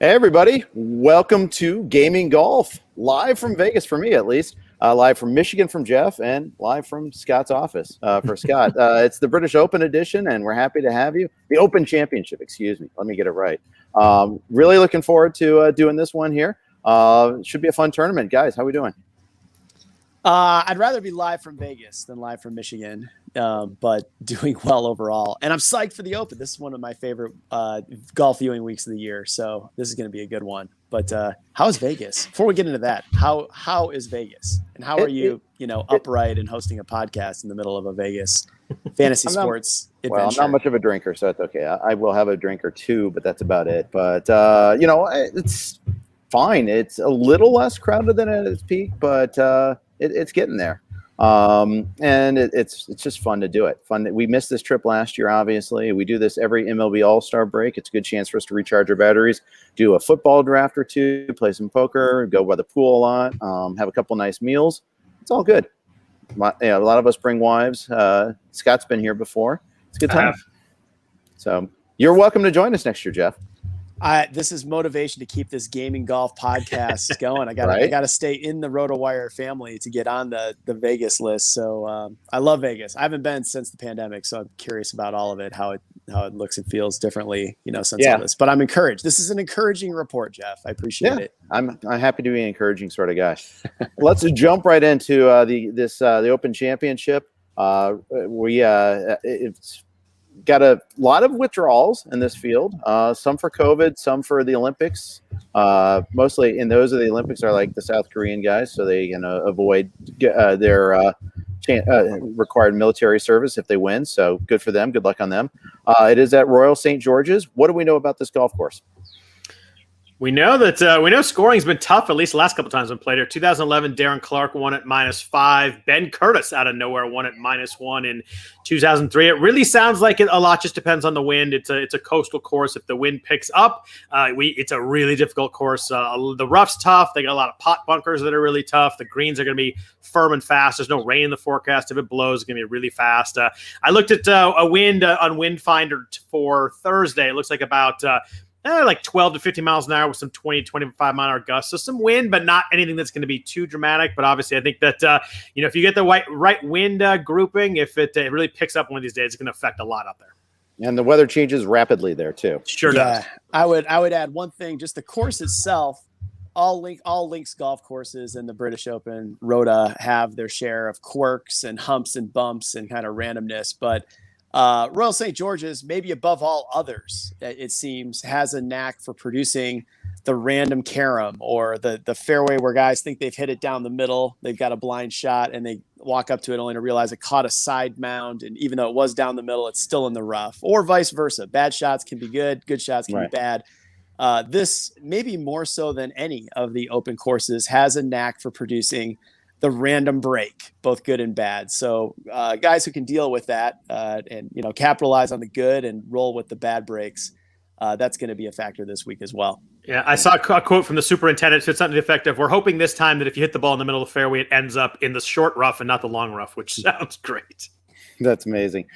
Hey, everybody. Welcome to Gaming Golf, live from Vegas, for me at least, live from Michigan from Jeff, and live from Scott's office for Scott. It's the British Open edition, and we're happy to have you. The Open Championship, excuse me. Let me get it right. Really looking forward to doing this one here. It should be a fun tournament. Guys, how we doing? I'd rather be live from Vegas than live from Michigan, but doing well overall. And I'm psyched for the Open. This is one of my favorite golf viewing weeks of the year, so this is going to be a good one. But how is Vegas? Before we get into that, how is Vegas? And how are you, upright and hosting a podcast in the middle of a Vegas fantasy sports adventure? Well, I'm not much of a drinker, so that's okay. I will have a drink or two, but that's about it. But, it's fine. It's a little less crowded than at its peak, but it's getting there. And it's just fun to do it. We missed this trip last year, obviously. We do this every MLB All-Star break. It's a good chance for us to recharge our batteries, do a football draft or two, play some poker, go by the pool a lot, have a couple nice meals. It's all good. A lot of us bring wives. Scott's been here before. It's a good time. So you're welcome to join us next year, Jeff. This is motivation to keep this gaming golf podcast going. I got to stay in the RotoWire family to get on the Vegas list. So I love Vegas. I haven't been since the pandemic, so I'm curious about all of it, how it looks and feels differently, since all this. But I'm encouraged. This is an encouraging report, Jeff. I appreciate it. I'm happy to be an encouraging sort of guy. Let's jump right into the Open Championship. It's got a lot of withdrawals in this field, some for COVID, some for the Olympics. Mostly in those of the Olympics are like the South Korean guys, so they avoid their required military service if they win. So good for them. Good luck on them. It is at Royal St. George's. What do we know about this golf course? We know that scoring's been tough, at least the last couple times we played here. 2011, Darren Clark won at -5. Ben Curtis out of nowhere won at -1 in 2003. It really sounds like a lot just depends on the wind. It's a coastal course. If the wind picks up, it's a really difficult course. The rough's tough. They got a lot of pot bunkers that are really tough. The greens are going to be firm and fast. There's no rain in the forecast. If it blows, it's going to be really fast. I looked at a wind on Wind Finder for Thursday. It looks like about like 12 to 15 miles an hour with some 20, 25 mile an hour gusts. So some wind, but not anything that's going to be too dramatic. But obviously, I think that, if you get the right wind grouping, if it really picks up one of these days, it's going to affect a lot out there. And the weather changes rapidly there, too. Sure does. I would add one thing, just the course itself. All links golf courses in the British Open, Rota, have their share of quirks and humps and bumps and kind of randomness. But Royal St. George's, maybe above all others, it seems, has a knack for producing the random carom or the fairway where guys think they've hit it down the middle. They've got a blind shot and they walk up to it only to realize it caught a side mound. And even though it was down the middle, it's still in the rough, or vice versa. Bad shots can be good. Good shots can be bad. This, maybe more so than any of the open courses, has a knack for producing the random break, both good and bad. So guys who can deal with that and capitalize on the good and roll with the bad breaks, that's going to be a factor this week as well. Yeah, I saw a quote from the superintendent. Said something effective. We're hoping this time that if you hit the ball in the middle of the fairway, it ends up in the short rough and not the long rough, which sounds great. That's amazing.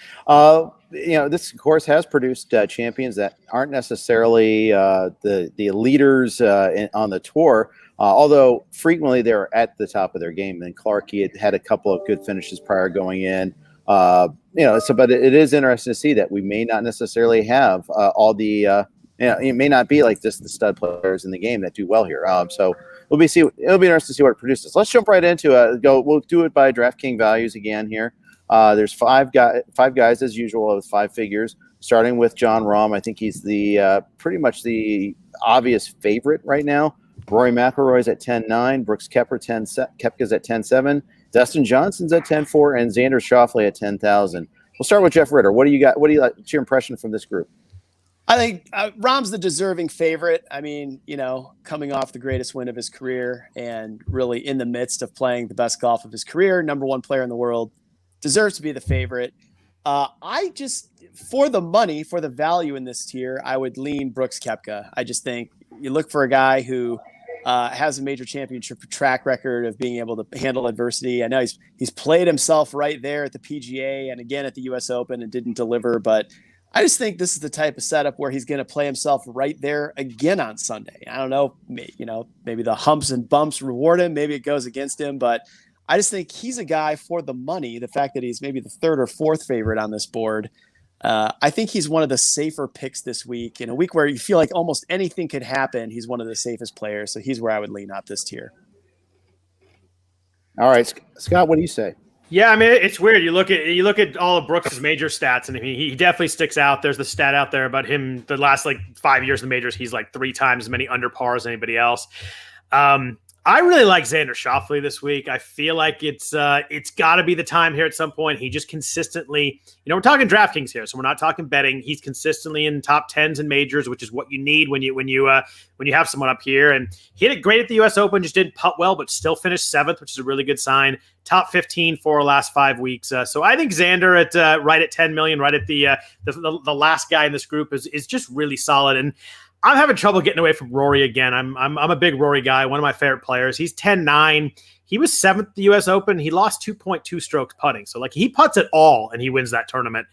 This course has produced champions that aren't necessarily the leaders on the tour. Although frequently they're at the top of their game, and Clark, he had a couple of good finishes prior going in. But it is interesting to see that we may not necessarily have all the. It may not be like just the stud players in the game that do well here. So it'll be interesting to see what it produces. Let's jump right into We'll do it by DraftKings values again here. There's five guys as usual with 5 figures, starting with John Rahm. I think he's the pretty much the obvious favorite right now. Rory McIlroy's at 10-9, Brooks Koepka's at 10-7, Dustin Johnson's at 10-4, and Xander Schauffele at 10,000. We'll start with Jeff Ritter. What do you got? What's your impression from this group? I think Rahm's the deserving favorite. I mean, coming off the greatest win of his career and really in the midst of playing the best golf of his career, number 1 player in the world, deserves to be the favorite. For the money, for the value in this tier, I would lean Brooks Koepka. I just think you look for a guy who has a major championship track record of being able to handle adversity. I know he's played himself right there at the PGA and again at the U.S. Open and didn't deliver, but I just think this is the type of setup where he's going to play himself right there again on Sunday. I don't know, maybe the humps and bumps reward him. Maybe it goes against him, but I just think he's a guy for the money. The fact that he's maybe the third or fourth favorite on this board. I think he's one of the safer picks this week. In a week where you feel like almost anything could happen, he's one of the safest players. So he's where I would lean out this tier. All right, Scott, what do you say? Yeah, I mean, it's weird. You look at all of Brooks' major stats, and he definitely sticks out. There's the stat out there about him the last 5 years in the majors. He's 3 times as many under par as anybody else. I really like Xander Schauffele this week. I feel like it's got to be the time here at some point. He just consistently, we're talking DraftKings here, so we're not talking betting. He's consistently in top 10s in majors, which is what you need when you have someone up here. And he hit it great at the U.S. Open, just didn't putt well, but still finished 7th, which is a really good sign. Top 15 for the last 5 weeks. So I think Xander at right at 10 million, right at the last guy in this group is just really solid. And I'm having trouble getting away from Rory again. I'm a big Rory guy, one of my favorite players. He's 10-9. He was 7th at the U.S. Open. He lost 2.2 strokes putting. So he putts at all and he wins that tournament.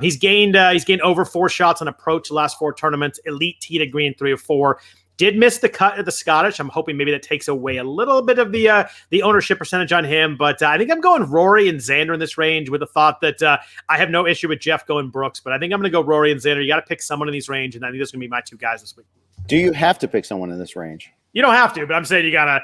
He's gained over 4 shots on approach the last 4 tournaments. Elite tee to green 3 of 4. Did miss the cut at the Scottish. I'm hoping maybe that takes away a little bit of the ownership percentage on him. But I think I'm going Rory and Xander in this range with the thought that I have no issue with Jeff going Brooks. But I think I'm going to go Rory and Xander. You got to pick someone in these range, and I think those are going to be my 2 guys this week. Do you have to pick someone in this range? You don't have to, but I'm saying you gotta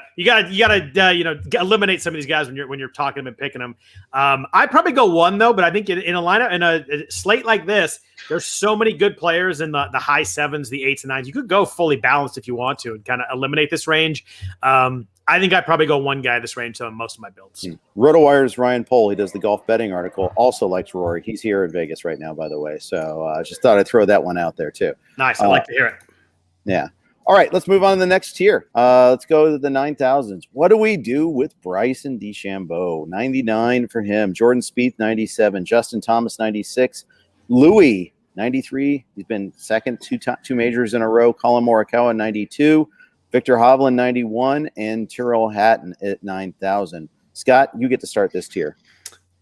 eliminate some of these guys when you're talking them and picking them. I'd probably go one though, but I think in a lineup in a slate like this, there's so many good players in the high 7s, the 8s and 9s. You could go fully balanced if you want to and kind of eliminate this range. I think I'd probably go one guy this range on most of my builds. RotoWire's Ryan Pohl, he does the golf betting article, also likes Rory. He's here in Vegas right now, by the way. So I just thought I'd throw that one out there too. Nice. I like to hear it. Yeah. All right, let's move on to the next tier. Let's go to the 9,000s. What do we do with Bryson DeChambeau? 99 for him. Jordan Spieth, 97. Justin Thomas, 96. Louis, 93. He's been second two majors in a row. Colin Morikawa, 92. Victor Hovland, 91. And Tyrrell Hatton at 9,000. Scott, you get to start this tier.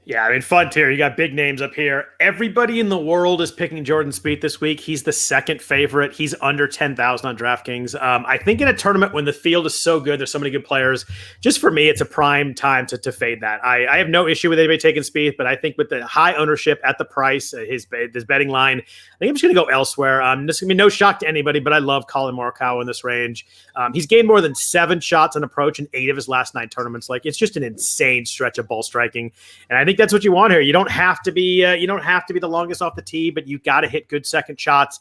Yeah, I mean, fun tier. You got big names up here. Everybody in the world is picking Jordan Spieth this week. He's the second favorite. He's under 10,000 on DraftKings. I think in a tournament when the field is so good, there's so many good players. Just for me, it's a prime time to fade that. I have no issue with anybody taking Spieth, but I think with the high ownership at the price, his betting line, I think I'm just going to go elsewhere. This is going to be no shock to anybody, but I love Colin Morikawa in this range. He's gained more than 7 shots on approach in 8 of his last 9 tournaments. It's just an insane stretch of ball striking, and I think that's what you want here. You don't have to be the longest off the tee, but you got to hit good second shots.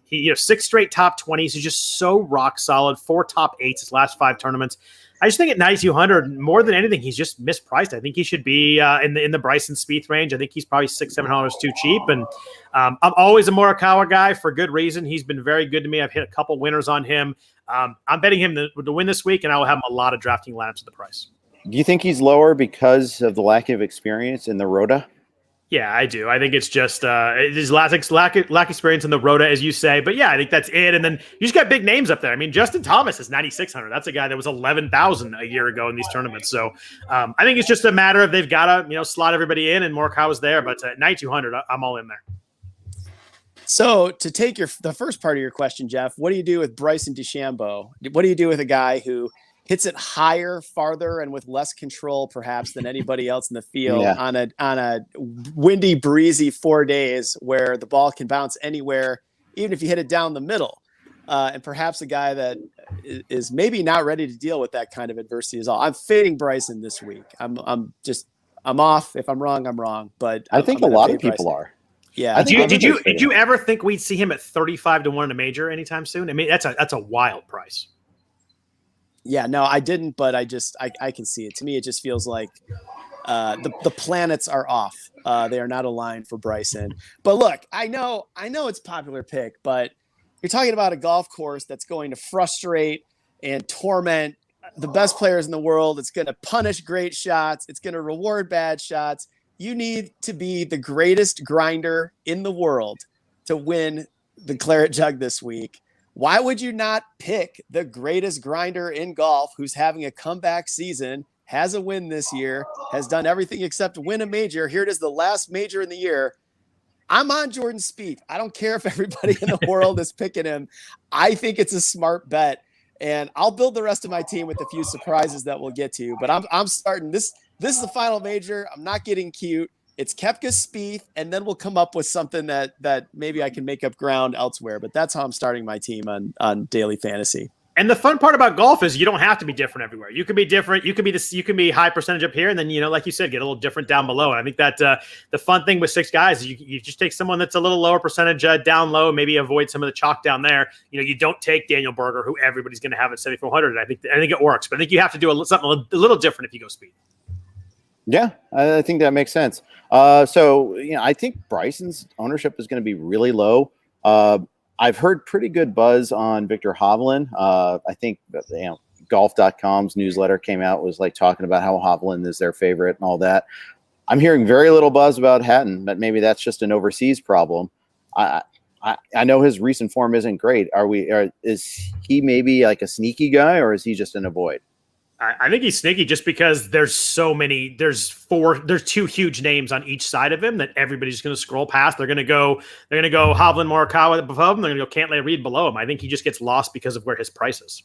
He 6 straight top 20s. He's just so rock solid. 4 top 8s his last 5 tournaments. I just think at 9,200, more than anything, he's just mispriced. I think he should be in the Bryson Spieth range. I think he's probably $600-700 too cheap. And I'm always a Morikawa guy for good reason. He's been very good to me. I've hit a couple winners on him. I'm betting him to win this week, and I will have him a lot of drafting lineups at the price. Do you think he's lower because of the lack of experience in the Rota? Yeah, I do. I think it's just his lack experience in the Rota, as you say. But yeah, I think that's it. And then you just got big names up there. I mean, Justin Thomas is 9,600. That's a guy that was 11,000 a year ago in these tournaments. So I think it's just a matter of they've got to slot everybody in, and Morikawa's there. But at 9,200, I'm all in there. So to take the first part of your question, Jeff, what do you do with Bryson DeChambeau? What do you do with a guy who hits it higher, farther, and with less control perhaps than anybody else in the field on a windy, breezy 4 days where the ball can bounce anywhere, even if you hit it down the middle? And perhaps a guy that is maybe not ready to deal with that kind of adversity is all. I'm fading Bryson this week. I'm off. If I'm wrong, I'm wrong. But I think a lot of people are. Yeah. Did you ever think we'd see him at 35-1 in a major anytime soon? I mean, that's a wild price. Yeah, no, I didn't, but I can see it. To me, it just feels like the planets are off. They are not aligned for Bryson. But look, I know it's a popular pick, but you're talking about a golf course that's going to frustrate and torment the best players in the world. It's going to punish great shots. It's going to reward bad shots. You need to be the greatest grinder in the world to win the Claret Jug this week. Why would you not pick the greatest grinder in golf who's having a comeback season, has a win this year, has done everything except win a major? Here it is, the last major in the year. I'm on Jordan Spieth. I don't care if everybody in the world is picking him. I think it's a smart bet, and I'll build the rest of my team with a few surprises that we'll get to. But I'm starting this. This is the final major. I'm not getting cute. It's Koepka, Spieth, and then we'll come up with something that maybe I can make up ground elsewhere. But that's how I'm starting my team on daily fantasy. And the fun part about golf is you don't have to be different everywhere. You can be different. You can be high percentage up here, and then like you said, get a little different down below. And I think that the fun thing with 6 guys is you just take someone that's a little lower percentage down low, maybe avoid some of the chalk down there. You don't take Daniel Berger, who everybody's going to have at 7,400. I think it works, but I think you have to do something a little different if you go speed. Yeah, I think that makes sense. So I think Bryson's ownership is going to be really low. I've heard pretty good buzz on Victor Hovland. I think golf.com's newsletter came out, was like talking about how Hovland is their favorite and all that. I'm hearing very little buzz about Hatton, but maybe that's just an overseas problem. I know his recent form isn't great. Is he maybe like a sneaky guy, or is he just an avoid? I think he's sneaky just because there's so many. There's 2 huge names on each side of him that everybody's going to scroll past. They're going to go Hovland, Morikawa above him. They're going to go Cantlay, Reed below him. I think he just gets lost because of where his price is.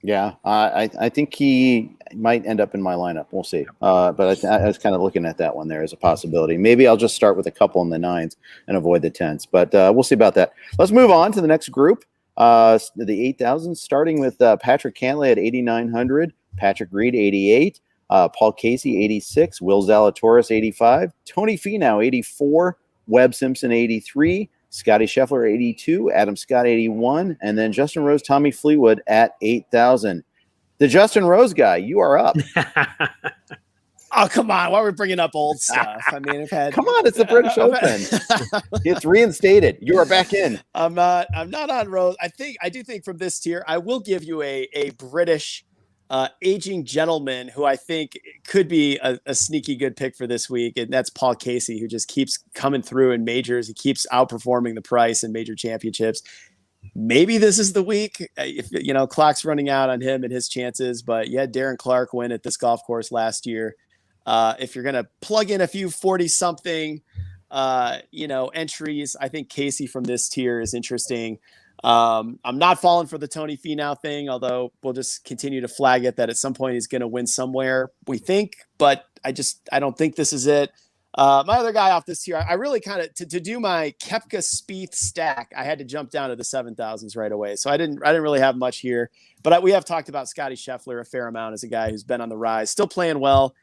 Yeah, I think he might end up in my lineup. We'll see. But I was kind of looking at that one there as a possibility. Maybe I'll just start with a couple in the 9s and avoid the 10s. But we'll see about that. Let's move on to the next group. The 8,000, starting with Patrick Cantlay at 8,900, Patrick Reed 88, Paul Casey 86, Will Zalatoris 85, Tony Finau 84, Webb Simpson 83, Scotty Scheffler 82, Adam Scott 81, and then Justin Rose, Tommy Fleetwood at 8,000. The Justin Rose guy, you are up. Oh, come on. Why are we bringing up old stuff? I mean, come on. It's the British Open. It's reinstated. You are back in. I'm not on Rose. I do think from this tier, I will give you a British aging gentleman who I think could be a sneaky good pick for this week. And that's Paul Casey, who just keeps coming through in majors. He keeps outperforming the price in major championships. Maybe this is the week, if clock's running out on him and his chances, but you had Darren Clark win at this golf course last year. If you're going to plug in a few 40-something, entries, I think Casey from this tier is interesting. I'm not falling for the Tony Finau thing, although we'll just continue to flag it that at some point he's going to win somewhere, we think, but I don't think this is it. My other guy off this tier, I really kind of, to do my Koepka Spieth stack, I had to jump down to the 7,000s right away. So I didn't really have much here, but we have talked about Scotty Scheffler a fair amount as a guy who's been on the rise, still playing well.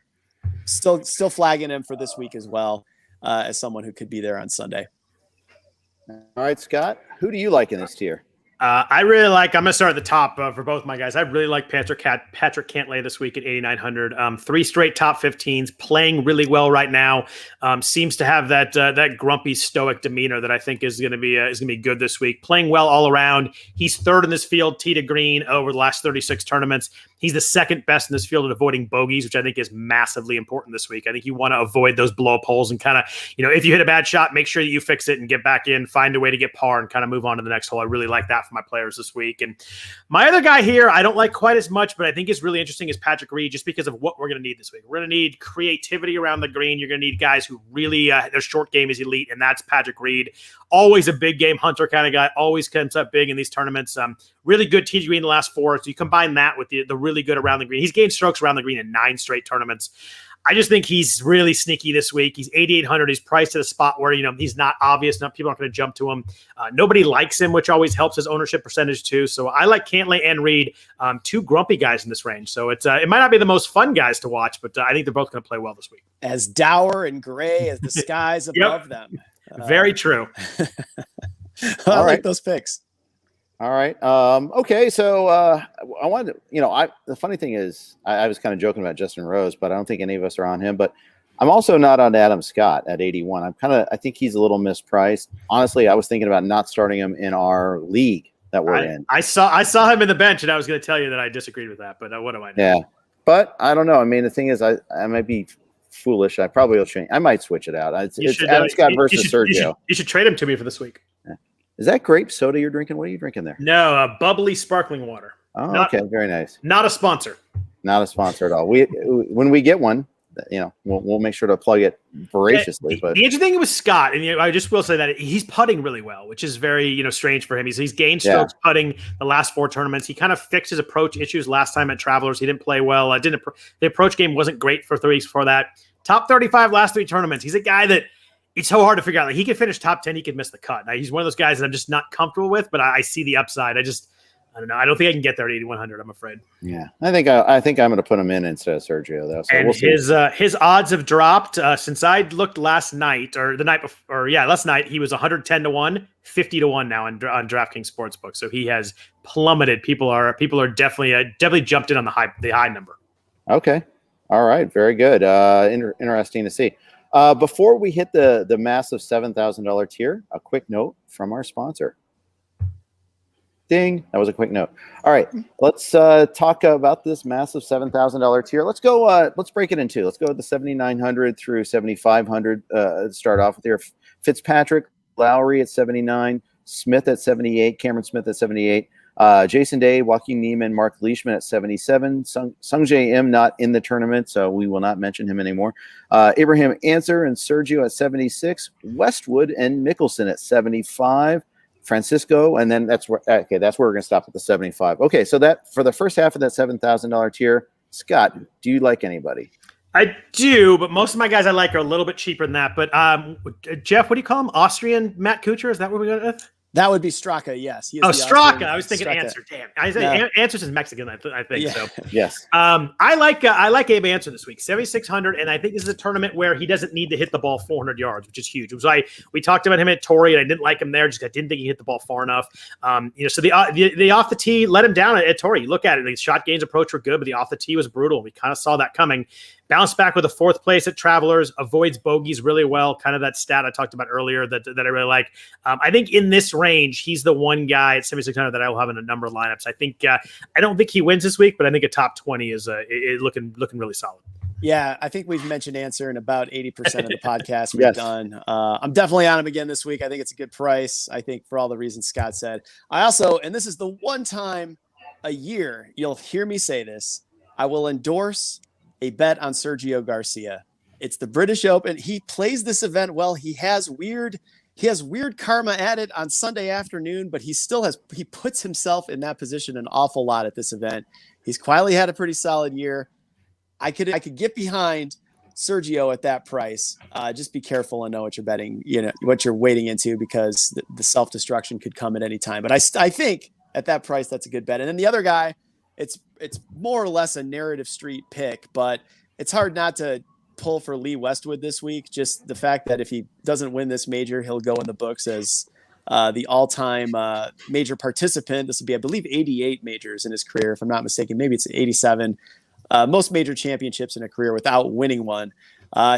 Still flagging him for this week as well, as someone who could be there on Sunday. All right, Scott, who do you like in this tier? I'm going to start at the top for both my guys. I really like Patrick Cantlay this week at 8,900. 3 straight top 15s, playing really well right now. Seems to have that grumpy, stoic demeanor that I think is going to be good this week. Playing well all around. He's 3rd in this field, tee to green, over the last 36 tournaments. He's the 2nd best in this field at avoiding bogeys, which I think is massively important this week. I think you want to avoid those blow up holes and kind of, if you hit a bad shot, make sure that you fix it and get back in, find a way to get par and kind of move on to the next hole. I really like that for my players this week. And my other guy here, I don't like quite as much, but I think is really interesting, is Patrick Reed, just because of what we're going to need this week. We're going to need creativity around the green. You're going to need guys who really, their short game is elite, and that's Patrick Reed. Always a big game hunter kind of guy, always comes up big in these tournaments. Really good tee to green the last 4. So you combine that with the really good around the green. He's gained strokes around the green in 9 straight tournaments. I just think he's really sneaky this week. He's 8,800. He's priced at a spot where, he's not obvious. People aren't going to jump to him. Nobody likes him, which always helps his ownership percentage too. So I like Cantlay and Reed, 2 grumpy guys in this range. So it might not be the most fun guys to watch, but I think they're both going to play well this week. As dour and gray as the skies above them. Very true. I like those picks. All right. Okay. So I wanted to, the funny thing is I was kind of joking about Justin Rose, but I don't think any of us are on him. But I'm also not on Adam Scott at 81. I think he's a little mispriced. Honestly, I was thinking about not starting him in our league that we're in. I saw him in the bench, and I was going to tell you that I disagreed with that, but what do I know? Yeah. But I don't know. I mean, the thing is, I might be foolish. I probably will change. I might switch it out. It's Adam Scott versus Sergio. You should trade him to me for this week. Yeah. Is that grape soda you're drinking? What are you drinking there? No, bubbly sparkling water. Oh, okay. Very nice. Not a sponsor. Not a sponsor at all. When we get one, we'll make sure to plug it voraciously. But the interesting thing with Scott, and I just will say that he's putting really well, which is very strange for him. He's gained strokes putting the last 4 tournaments. He kind of fixed his approach issues last time at Travelers. He didn't play well. The approach game wasn't great for 3 weeks before that. Top 35 last 3 tournaments. He's a guy that it's so hard to figure out. Like, he could finish top 10, he could miss the cut. Now, he's one of those guys that I'm just not comfortable with, but I see the upside. I don't know. I don't think I can get there at 8,100. I'm afraid. Yeah, I think I'm going to put him in instead of Sergio though. So and we'll his odds have dropped since I looked last night or the night before. Last night he was 110 to 1, 50 to 1 now on DraftKings Sportsbook. So he has plummeted. People are definitely jumped in on the high number. Okay, all right, very good. Interesting to see. Before we hit the massive $7,000 tier, a quick note from our sponsor. Ding. That was a quick note. All right, let's talk about this massive $7,000 tier. Let's go. Let's break it in two. Let's go with the 7,900 through 7,500. Start off with here. Fitzpatrick, Lowry at 79, Smith at 78, Cameron Smith at 78, Jason Day, Joaquin Niemann, Mark Leishman at 77. Sungjae Im not in the tournament, so we will not mention him anymore. Abraham Answer and Sergio at 76, Westwood and Mickelson at 75. Francisco, and then that's where we're going to stop at the 75. Okay, so that for the first half of that $7,000 tier, Scott, do you like anybody? I do, but most of my guys I like are a little bit cheaper than that. But Jeff, what do you call him? Austrian Matt Kuchar? Is that what we got with? That would be Straka, yes. He is Straka. I was thinking Straka. Answer. Damn, Answer's is Mexican, I think. Yeah. So yes. I like Abe Answer this week, 7,600, and I think this is a tournament where he doesn't need to hit the ball 400 yards, which is huge. It was we talked about him at Torrey, and I didn't like him there. I didn't think he hit the ball far enough. So the off the tee let him down at Torrey. Look at it; the shot gains approach were good, but the off the tee was brutal. We kind of saw that coming. Bounced back with a 4th place at Travelers, avoids bogeys really well. Kind of that stat I talked about earlier that I really like. I think in this range, he's the one guy at 7,600 that I will have in a number of lineups. I think I don't think he wins this week, but I think a top 20 is looking really solid. Yeah, I think we've mentioned Answer in about 80% of the podcast we've done. I'm definitely on him again this week. I think it's a good price. I think for all the reasons Scott said. I also, and this is the one time a year you'll hear me say this, I will endorse a bet on Sergio Garcia. It's the British Open. He plays this event well. He has weird karma at it on Sunday afternoon, but he puts himself in that position an awful lot at this event. He's quietly had a pretty solid year. I could get behind Sergio at that price. Just be careful and know what you're betting, what you're wading into, because the self-destruction could come at any time. But I think at that price, that's a good bet. And then the other guy, it's more or less a narrative street pick, but it's hard not to pull for Lee Westwood this week. Just the fact that if he doesn't win this major, he'll go in the books as the all-time major participant. This will be, I believe, 88 majors in his career, if I'm not mistaken. Maybe it's 87. Most major championships in a career without winning one.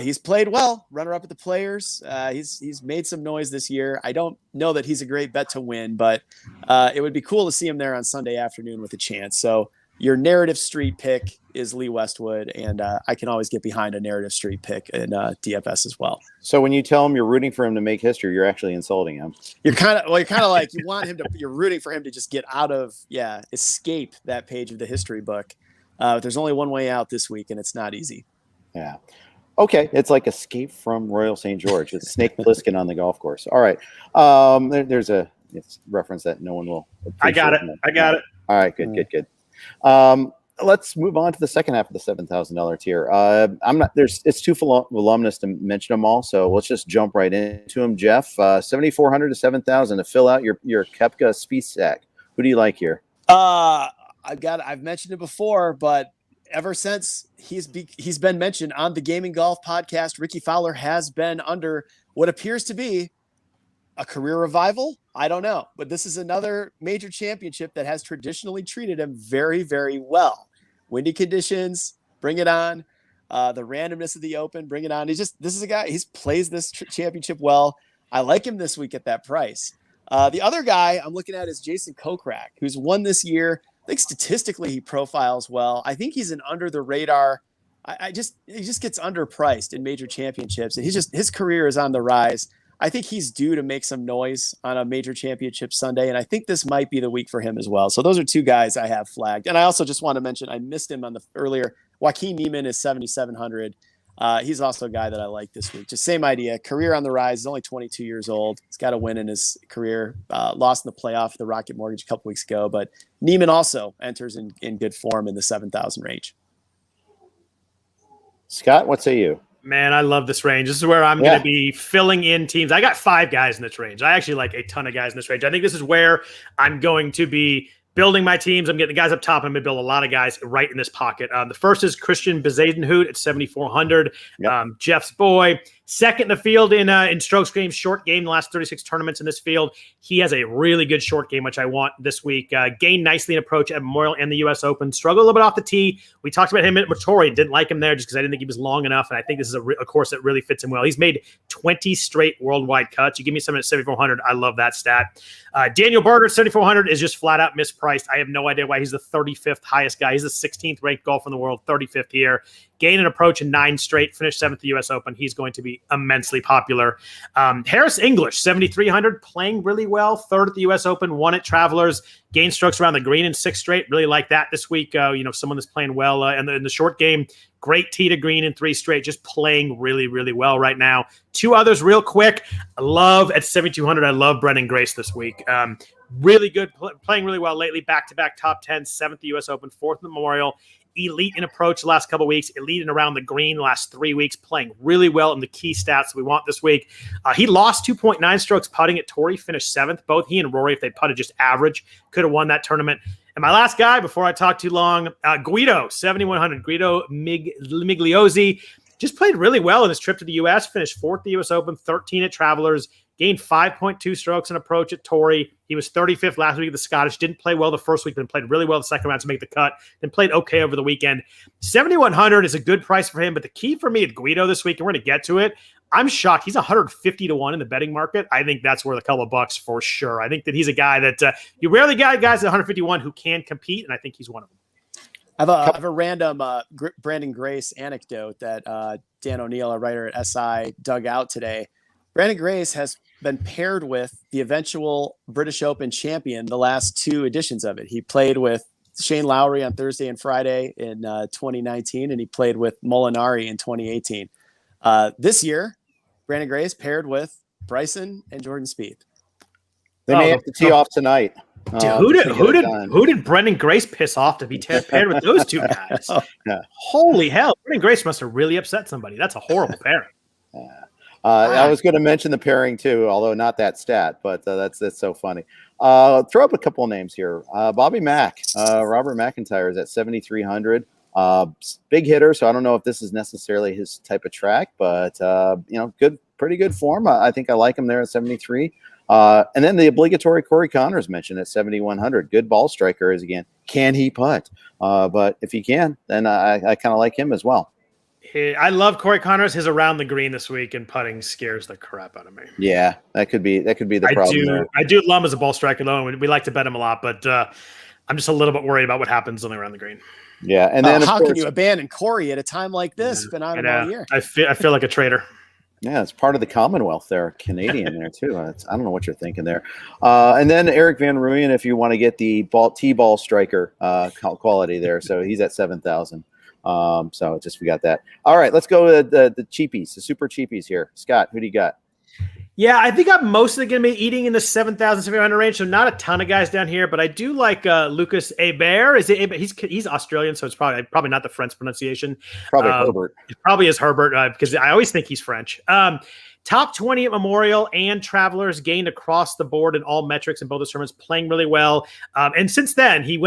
He's played well, runner-up at the Players. He's made some noise this year. I don't know that he's a great bet to win, but it would be cool to see him there on Sunday afternoon with a chance. So your narrative street pick is Lee Westwood, and I can always get behind a narrative street pick in DFS as well. So when you tell him you're rooting for him to make history, you're actually insulting him. You're kind of like you're rooting for him to just get out of, escape that page of the history book. There's only one way out this week, and it's not easy. Yeah. Okay, it's like Escape from Royal St. George. It's Snake Plissken on the golf course. All right. There's a reference that no one will appreciate. I got it. All right, good. Let's move on to the second half of the $7,000 tier. It's too voluminous to mention them all, so let's just jump right into them. Jeff, 7,400 to 7,000 to fill out your Koepka Spieth stack. Who do you like here? I've mentioned it before, but ever since he's been mentioned on the Gaming Golf podcast, Ricky Fowler has been under what appears to be a career revival. I don't know, but this is another major championship that has traditionally treated him very, very well. Windy conditions, bring it on. The randomness of the Open, bring it on. This is a guy, he's plays this championship well. I like him this week at that price. The other guy I'm looking at is Jason Kochrack, who's won this year. I think statistically he profiles well. I think he's an under the radar. He just gets underpriced in major championships, and his career is on the rise. I think he's due to make some noise on a major championship Sunday, and I think this might be the week for him as well. So those are two guys I have flagged. And I also just want to mention, I missed him on the earlier. Joaquin Niemann is 7,700. He's also a guy that I like this week. Just same idea. Career on the rise. He's only 22 years old. He's got a win in his career. Lost in the playoff at the Rocket Mortgage a couple weeks ago. But Neiman also enters in good form in the 7,000 range. Scott, what say you? Man, I love this range. This is where I'm going to be filling in teams. I got 5 guys in this range. I actually like a ton of guys in this range. I think this is where I'm going to be building my teams. I'm getting the guys up top. I'm going to build a lot of guys right in this pocket. The first is Christian Bezadenhout at 7,400. Yep. Jeff's boy. Second in the field in strokes game, short game, the last 36 tournaments in this field. He has a really good short game, which I want this week. Gained nicely in approach at Memorial and the U.S. Open. Struggled a little bit off the tee. We talked about him at Mattori. Didn't like him there just because I didn't think he was long enough, and I think this is a course that really fits him well. He's made 20 straight worldwide cuts. You give me someone at 7,400, I love that stat. Daniel Berger at 7,400 is just flat out mispriced. I have no idea why he's the 35th highest guy. He's the 16th ranked golfer in the world, 35th here. Gain an approach in 9 straight, finished 7th at the U.S. Open. He's going to be immensely popular. Harris English, 7,300, playing really well. 3rd at the U.S. Open, 1 at Travelers. Gained strokes around the green in 6 straight. Really like that this week. Someone that's playing well in the short game. Great tee to green in 3 straight. Just playing really, really well right now. 2 others real quick. I love at 7,200. I love Brendan Grace this week. Really good, playing really well lately. Back-to-back top 10, 7th at the U.S. Open, 4th at the Memorial. Elite in approach the last couple of weeks, elite in around the green the last 3 weeks, playing really well in the key stats we want this week. He lost 2.9 strokes putting at Torrey, finished 7th. Both he and Rory, if they putted just average, could have won that tournament. And my last guy, before I talk too long, Guido, 7,100. Guido Migliozzi just played really well in his trip to the U.S., finished 4th at the U.S. Open, 13 at Travelers, gained 5.2 strokes in approach at Torrey. He was 35th last week at the Scottish. Didn't play well the first week, but played really well the second round to make the cut. Then played okay over the weekend. 7,100 is a good price for him, but the key for me at Guido this week, and we're going to get to it, I'm shocked. He's 150 to 1 in the betting market. I think that's worth a couple of bucks for sure. I think that he's a guy that you rarely get guys at 151 who can compete, and I think he's one of them. I have a random Brandon Grace anecdote that Dan O'Neill, a writer at SI, dug out today. Brandon Grace has been paired with the eventual British Open champion the last 2 editions of it. He played with Shane Lowry on Thursday and Friday in 2019, and he played with Molinari in 2018. This year, Brandon Grace paired with Bryson and Jordan Spieth. They may have to tee off tonight. Dude, who did Brendan Grace piss off to be paired with those 2 guys? Yeah. Holy hell. Brendan Grace must have really upset somebody. That's a horrible pairing. I was going to mention the pairing too, although not that stat, but that's so funny. Throw up a couple of names here. Bobby Mack, Robert McIntyre is at 7,300. Big hitter, so I don't know if this is necessarily his type of track, but pretty good form. I think I like him there at 73. And then the obligatory Corey Connors mentioned at 7,100. Good ball striker is again. Can he putt? But if he can, then I kind of like him as well. I love Corey Connors. His around the green this week and putting scares the crap out of me. Yeah, that could be the problem. I do love him as a ball striker though, and we like to bet him a lot, but I'm just a little bit worried about what happens on the around the green. Yeah, and then how can you abandon Corey at a time like this? Been on him all year. I feel like a traitor. Yeah, it's part of the Commonwealth there, Canadian there too. I don't know what you're thinking there. And then Eric Van Rooyen, if you want to get the T-ball striker quality there, so he's at 7,000. So we got that. All right, let's go to the cheapies, the super cheapies here. Scott, who do you got? Yeah, I think I'm mostly going to be eating in the 7,700 range, so not a ton of guys down here, but I do like Lucas Hebert. Is it Hebert? He's Australian, so it's probably not the French pronunciation. Probably Herbert. It probably is Herbert because I always think he's French. Top 20 at Memorial and Travelers, gained across the board in all metrics in both the tournaments, playing really well. And since then, he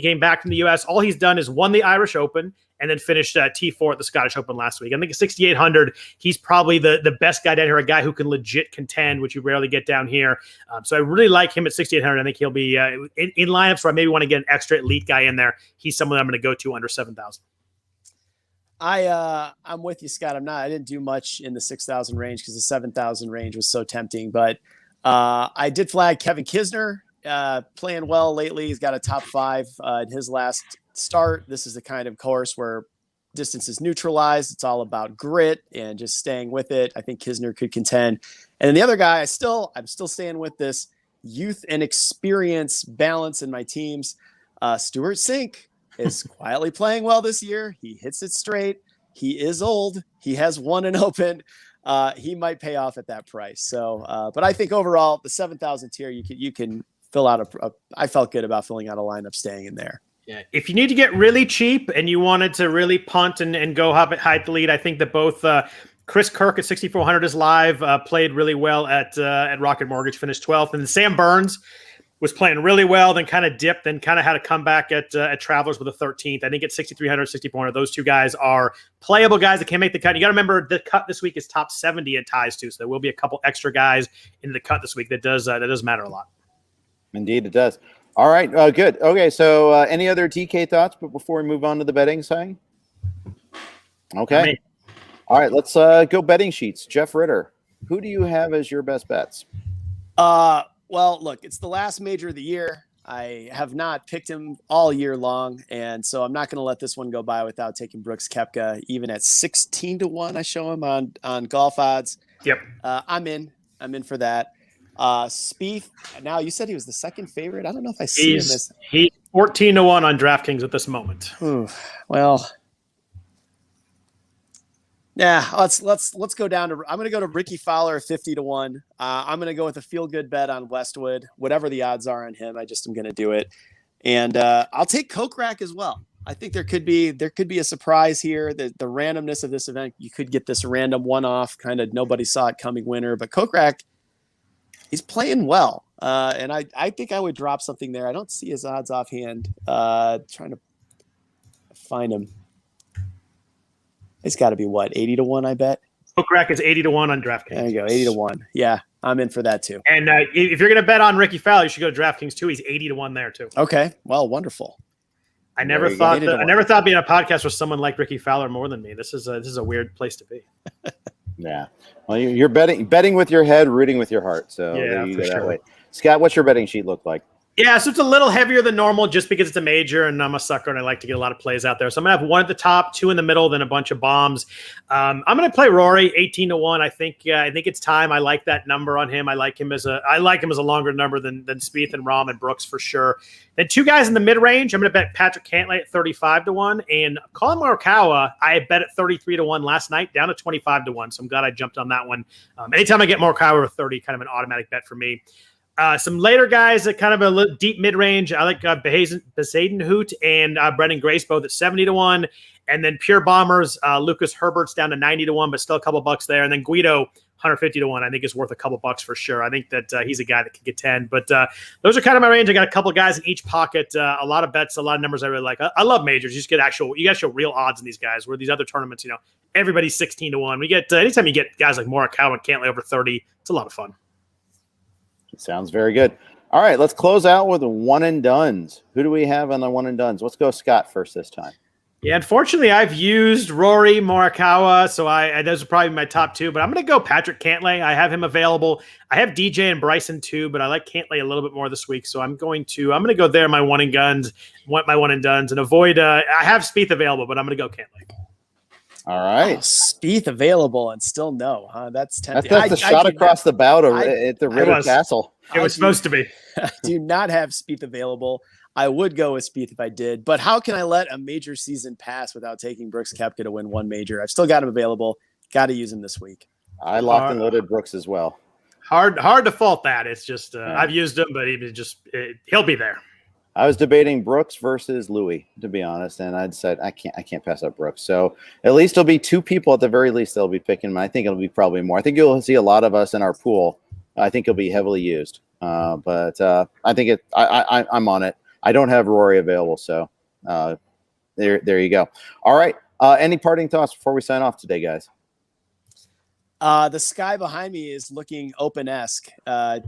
came back from the U.S. All he's done is won the Irish Open and then finished T4 at the Scottish Open last week. I think at 6,800, he's probably the best guy down here, a guy who can legit contend, which you rarely get down here. So I really like him at 6,800. I think he'll be in lineups where I maybe want to get an extra elite guy in there. He's someone I'm going to go to under 7,000. I'm with you, Scott. I didn't do much in the 6,000 range because the 7,000 range was so tempting, but I did flag Kevin Kisner playing well lately. He's got a top 5 in his last start. This is the kind of course where distance is neutralized. It's all about grit and just staying with it. I think Kisner could contend. And then the other guy, I'm still staying with this youth and experience balance in my teams. Stuart Sink is quietly playing well this year. He hits it straight. He is old. He has won an Open. He might pay off at that price. So, but I think overall, the 7,000 tier, you can fill out I felt good about filling out a lineup, staying in there. Yeah. If you need to get really cheap and you wanted to really punt and go hide the lead, I think that both Chris Kirk at 6,400 is live, played really well at Rocket Mortgage, finished 12th. And Sam Burns was playing really well, then kind of dipped, then kind of had a comeback at Travelers with a 13th. I think at 6,300, 6,400, those two guys are playable guys that can make the cut. You got to remember the cut this week is top 70 at ties too, so there will be a couple extra guys in the cut this week that does matter a lot. Indeed, it does. All right, good. Okay, so any other TK thoughts? But before we move on to the betting side, okay. All right, let's go betting sheets. Jeff Ritter, who do you have as your best bets? Well, look, it's the last major of the year. I have not picked him all year long, and so I'm not going to let this one go by without taking Brooks Koepka, even at 16-1. I show him on golf odds. Yep. I'm in for that. Spieth. Now you said he was the second favorite. I don't know if I see him as he's 14-1 on DraftKings at this moment. Well, yeah. Let's go down to. I'm going to go to Ricky Fowler 50-1. I'm going to go with a feel good bet on Westwood, whatever the odds are on him. I just am going to do it, and I'll take Kochrack as well. I think there could be a surprise here. The randomness of this event, you could get this random one-off kind of nobody saw it coming winner, but Kochrack, he's playing well, and I think I would drop something there. I don't see his odds offhand. Trying to find him. It's got to be 80-1, I bet. Kochrack is 80-1 on DraftKings. There you go, 80-1. Yeah, I'm in for that too. And if you're going to bet on Ricky Fowler, you should go to DraftKings too. He's 80-1 there too. Okay, well, wonderful. I never thought being a podcast with someone like Ricky Fowler more than me. This is a weird place to be. Yeah. Well, you're betting with your head, rooting with your heart. So yeah, you go for that sure. way. Scott, what's your betting sheet look like? Yeah, so it's a little heavier than normal just because it's a major and I'm a sucker and I like to get a lot of plays out there. So I'm going to have one at the top, two in the middle, then a bunch of bombs. I'm going to play Rory 18-1. I think it's time. I like that number on him. I like him as a longer number than Spieth and Rahm and Brooks for sure. Then two guys in the mid-range. I'm going to bet Patrick Cantlay at 35-1 and Colin Morikawa, I bet at 33-1 last night, down to 25-1. So I'm glad I jumped on that one. Anytime I get Morikawa with 30, kind of an automatic bet for me. Some later guys at kind of a little deep mid-range. I like Bezadenhout and Brendan Grace both at 70-1. And then pure bombers, Lucas Herbert's down to 90-1, but still a couple bucks there. And then Guido, 150-1, I think is worth a couple bucks for sure. I think that he's a guy that could get 10. But those are kind of my range. I got a couple guys in each pocket. A lot of bets, a lot of numbers I really like. I love majors. You got to show real odds in these guys. Where these other tournaments, everybody's 16-1. We get anytime you get guys like Morikawa and Cantlay over 30, it's a lot of fun. Sounds very good. All right, let's close out with the one and dones. Who do we have on the one and dones? Let's go Scott first this time. Yeah, unfortunately, I've used Rory, Morikawa, so those are probably my top two. But I'm going to go Patrick Cantlay. I have him available. I have DJ and Bryson too, but I like Cantlay a little bit more this week, so I'm going to go there. My one and dones, and avoid. I have Spieth available, but I'm going to go Cantlay. All right. Spieth available and still no, huh? That's tempting. That's the shot across the bow at the Ritter Castle. It was supposed to be. I do not have Spieth available. I would go with Spieth if I did, but how can I let a major season pass without taking Brooks Koepka to win one major? I've still got him available. Got to use him this week. I locked and loaded Brooks as well. Hard to fault that. It's just I've used him, but he'll be there. I was debating Brooks versus Louis, to be honest, and I decided I can't pass up Brooks. So at least there'll be two people at the very least that'll be picking him. I think it'll be probably more. I think you'll see a lot of us in our pool. I think it'll be heavily used, but I think I'm on it. I don't have Rory available, so there you go. All right. Any parting thoughts before we sign off today, guys? The sky behind me is looking open-esque. I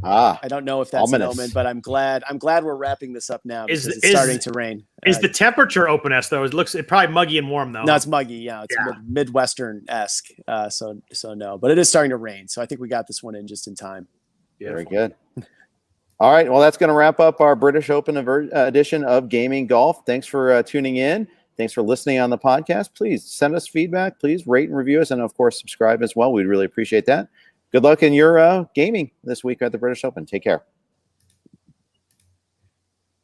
don't know if that's ominous. an omen, but I'm glad we're wrapping this up now because it's starting to rain. Is the temperature open-esque though? It's probably muggy and warm though. No, it's muggy. Yeah, it's Midwestern-esque. So no, but it is starting to rain. So I think we got this one in just in time. Beautiful. Very good. All right. Well, that's going to wrap up our British Open edition of Gaming Golf. Thanks for tuning in. Thanks for listening on the podcast. Please send us feedback. Please rate and review us. And, of course, subscribe as well. We'd really appreciate that. Good luck in your gaming this week at the British Open. Take care.